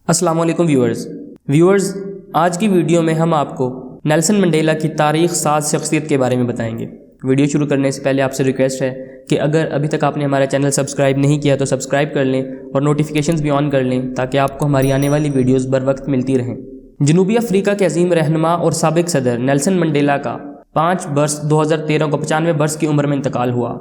السلام علیکم ویورز آج کی ویڈیو میں ہم آپ کو نیلسن منڈیلا کی تاریخ ساز شخصیت کے بارے میں بتائیں گے۔ ویڈیو شروع کرنے سے پہلے آپ سے ریکویسٹ ہے کہ اگر ابھی تک آپ نے ہمارا چینل سبسکرائب نہیں کیا تو سبسکرائب کر لیں اور نوٹیفیکیشنز بھی آن کر لیں تاکہ آپ کو ہماری آنے والی ویڈیوز بر وقت ملتی رہیں۔ جنوبی افریقہ کے عظیم رہنما اور سابق صدر نیلسن منڈیلا کا 5 برس 2013 کو 95 برس کی عمر میں انتقال ہوا۔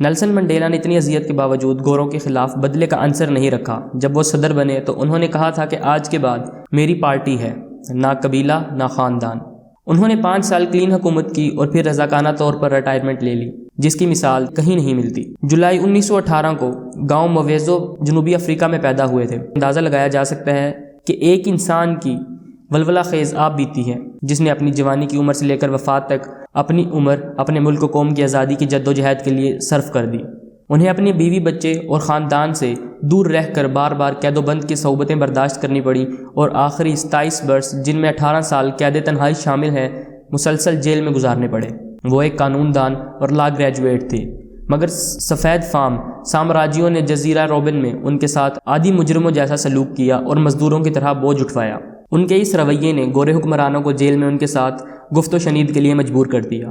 نیلسن منڈیلا نے اتنی اذیت کے باوجود گوروں کے خلاف بدلے کا عنصر نہیں رکھا۔ جب وہ صدر بنے تو انہوں نے کہا تھا کہ آج کے بعد میری پارٹی ہے، نہ قبیلہ نہ خاندان۔ انہوں نے 5 سال کلین حکومت کی اور پھر رضاکارانہ طور پر ریٹائرمنٹ لے لی، جس کی مثال کہیں نہیں ملتی۔ جولائی 1918 کو گاؤں مویزو جنوبی افریقہ میں پیدا ہوئے تھے۔ اندازہ لگایا جا سکتا ہے کہ ایک انسان کی ولولہ خیز آپ بیتی ہے جس نے اپنی جوانی کی عمر سے لے کر وفات تک اپنی عمر اپنے ملک و قوم کی آزادی کی جد و جہد کے لیے صرف کر دی۔ انہیں اپنی بیوی بچے اور خاندان سے دور رہ کر بار بار قید و بند کی صعوبتیں برداشت کرنی پڑی اور آخری 27 برس جن میں 18 سال قید تنہائی شامل ہے مسلسل جیل میں گزارنے پڑے۔ وہ ایک قانون دان اور لا گریجویٹ تھے، مگر سفید فام سامراجیوں نے جزیرہ روبن میں ان کے ساتھ عادی مجرموں جیسا سلوک کیا اور مزدوروں کی طرح بوجھ اٹھوایا۔ ان کے اس رویے نے گورے حکمرانوں کو جیل میں ان کے ساتھ گفت و شنید کے لیے مجبور کر دیا۔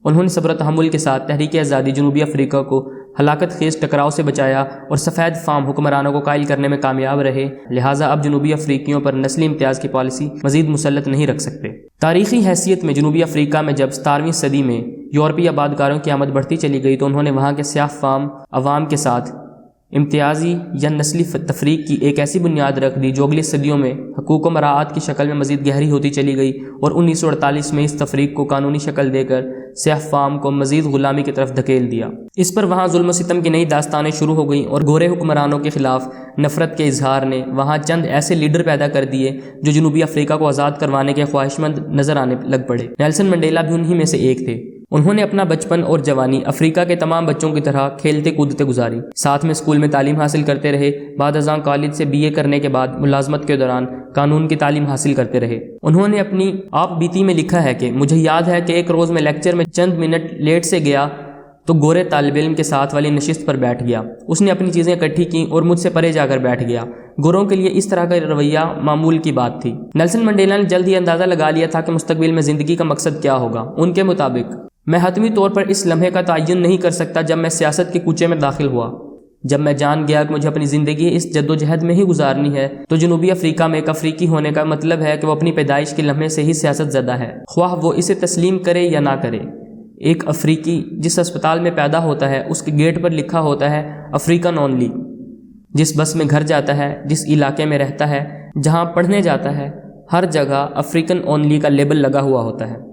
انہوں نے صبر و تحمل کے ساتھ تحریک آزادی جنوبی افریقہ کو ہلاکت خیز ٹکراؤ سے بچایا اور سفید فام حکمرانوں کو قائل کرنے میں کامیاب رہے، لہٰذا اب جنوبی افریقیوں پر نسلی امتیاز کی پالیسی مزید مسلط نہیں رکھ سکتے۔ تاریخی حیثیت میں جنوبی افریقہ میں جب 17ویں صدی میں یورپی آبادکاروں کی آمد بڑھتی چلی گئی تو انہوں نے وہاں کے سیاہ فام عوام کے ساتھ امتیازی یا نسلی تفریق کی ایک ایسی بنیاد رکھ دی جو اگلی صدیوں میں حقوق و مراعات کی شکل میں مزید گہری ہوتی چلی گئی اور 1948 میں اس تفریق کو قانونی شکل دے کر سیاہ فام کو مزید غلامی کی طرف دھکیل دیا۔ اس پر وہاں ظلم و ستم کی نئی داستانیں شروع ہو گئیں اور گورے حکمرانوں کے خلاف نفرت کے اظہار نے وہاں چند ایسے لیڈر پیدا کر دیے جو جنوبی افریقہ کو آزاد کروانے کے خواہشمند نظر آنے لگ پڑے۔ نیلسن منڈیلا بھی انہی میں سے ایک تھے۔ انہوں نے اپنا بچپن اور جوانی افریقہ کے تمام بچوں کی طرح کھیلتے کودتے گزاری، ساتھ میں اسکول میں تعلیم حاصل کرتے رہے۔ بعد ازاں کالج سے BA کرنے کے بعد ملازمت کے دوران قانون کی تعلیم حاصل کرتے رہے۔ انہوں نے اپنی آپ بیتی میں لکھا ہے کہ مجھے یاد ہے کہ ایک روز میں لیکچر میں چند منٹ لیٹ سے گیا تو گورے طالب علم کے ساتھ والی نشست پر بیٹھ گیا۔ اس نے اپنی چیزیں اکٹھی کیں اور مجھ سے پرے جا کر بیٹھ گیا۔ گوروں کے لیے اس طرح کا رویہ معمول کی بات تھی۔ نیلسن منڈیلا نے جلد ہی اندازہ لگا لیا تھا کہ مستقبل میں زندگی کا مقصد کیا ہوگا۔ ان کے مطابق میں حتمی طور پر اس لمحے کا تعین نہیں کر سکتا جب میں سیاست کے کوچے میں داخل ہوا۔ جب میں جان گیا کہ مجھے اپنی زندگی اس جد و جہد میں ہی گزارنی ہے تو جنوبی افریقہ میں ایک افریقی ہونے کا مطلب ہے کہ وہ اپنی پیدائش کے لمحے سے ہی سیاست زدہ ہے، خواہ وہ اسے تسلیم کرے یا نہ کرے۔ ایک افریقی جس اسپتال میں پیدا ہوتا ہے اس کے گیٹ پر لکھا ہوتا ہے افریقن اونلی۔ جس بس میں گھر جاتا ہے، جس علاقے میں رہتا ہے، جہاں پڑھنے جاتا ہے، ہر جگہ افریقن اونلی کا لیبل لگا ہوا ہوتا ہے۔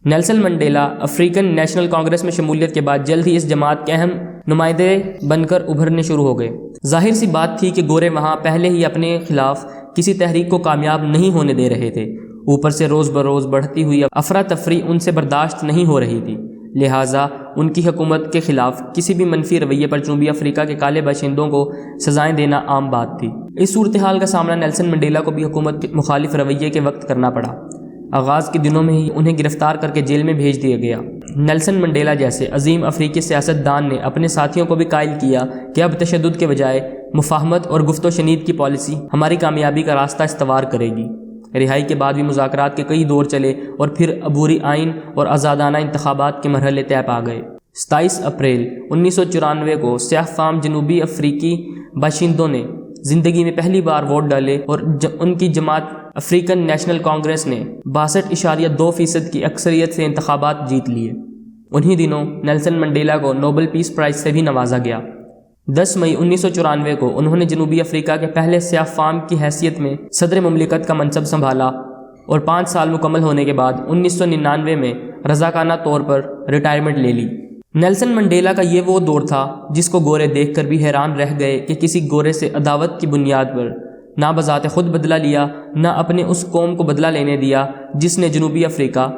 Nelson Mandela African national Congress میں شمولیت کے بعد جلد ہی اس جماعت کے اہم نمائندے بن کر ابھرنے شروع ہو گئے۔ ظاہر سی بات تھی کہ گورے وہاں پہلے ہی اپنے خلاف کسی تحریک کو کامیاب نہیں ہونے دے رہے تھے، اوپر سے روز بروز بڑھتی ہوئی افراتفری ان سے برداشت نہیں ہو رہی تھی، لہٰذا ان کی حکومت کے خلاف کسی بھی منفی رویے پر جنوبی افریقہ کے کالے باشندوں کو سزائیں دینا عام بات تھی۔ اس صورتحال کا سامنا نیلسن منڈیلا کو بھی حکومت کے مخالف رویے کے وقت کرنا پڑا۔ آغاز کے دنوں میں ہی انہیں گرفتار کر کے جیل میں بھیج دیا گیا۔ نیلسن منڈیلا جیسے عظیم افریقی سیاست دان نے اپنے ساتھیوں کو بھی قائل کیا کہ اب تشدد کے بجائے مفاہمت اور گفت و شنید کی پالیسی ہماری کامیابی کا راستہ استوار کرے گی۔ رہائی کے بعد بھی مذاکرات کے کئی دور چلے اور پھر عبوری آئین اور آزادانہ انتخابات کے مرحلے طے پا گئے۔ 27 اپریل 1994 کو سیاہ فام جنوبی افریقی باشندوں نے زندگی میں پہلی بار ووٹ ڈالے اور ان کی جماعت افریقن نیشنل کانگریس نے 62.2% کی اکثریت سے انتخابات جیت لیے۔ انہی دنوں نیلسن منڈیلا کو نوبل پیس پرائز سے بھی نوازا گیا۔ 10 مئی 1994 کو انہوں نے جنوبی افریقہ کے پہلے سیاہ فام کی حیثیت میں صدر مملکت کا منصب سنبھالا اور 5 سال مکمل ہونے کے بعد 1999 میں رضاکارانہ طور پر ریٹائرمنٹ لے لی۔ نیلسن منڈیلا کا یہ وہ دور تھا جس کو گورے دیکھ کر بھی حیران رہ گئے کہ کسی گورے سے عداوت کی بنیاد پر نہ بذات خود بدلہ لیا، نہ اپنے اس قوم کو بدلہ لینے دیا جس نے جنوبی افریقہ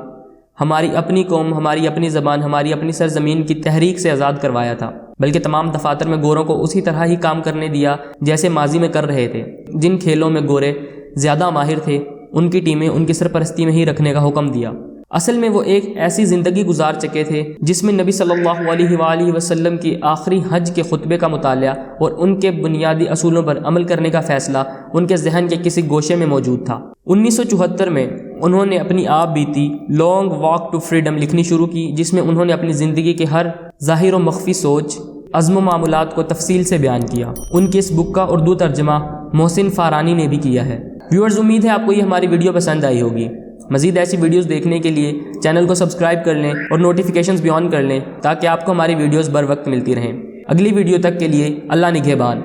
ہماری اپنی قوم، ہماری اپنی زبان، ہماری اپنی سرزمین کی تحریک سے آزاد کروایا تھا، بلکہ تمام دفاتر میں گوروں کو اسی طرح ہی کام کرنے دیا جیسے ماضی میں کر رہے تھے۔ جن کھیلوں میں گورے زیادہ ماہر تھے ان کی ٹیمیں ان کی سرپرستی میں ہی رکھنے کا حکم دیا۔ اصل میں وہ ایک ایسی زندگی گزار چکے تھے جس میں نبی صلی اللہ علیہ وآلہ وسلم کی آخری حج کے خطبے کا مطالعہ اور ان کے بنیادی اصولوں پر عمل کرنے کا فیصلہ ان کے ذہن کے کسی گوشے میں موجود تھا۔ 1974 میں انہوں نے اپنی آپ بیتی لانگ واک ٹو فریڈم لکھنی شروع کی، جس میں انہوں نے اپنی زندگی کے ہر ظاہر و مخفی سوچ، عزم و معمولات کو تفصیل سے بیان کیا۔ ان کی اس بک کا اردو ترجمہ محسن فارانی نے بھی کیا ہے۔ ویورز، امید ہے آپ کو یہ ہماری ویڈیو پسند آئی ہوگی۔ مزید ایسی ویڈیوز دیکھنے کے لیے چینل کو سبسکرائب کر لیں اور نوٹیفیکیشنز بھی آن کر لیں تاکہ آپ کو ہماری ویڈیوز بر وقت ملتی رہیں۔ اگلی ویڈیو تک کے لیے اللہ نگہبان۔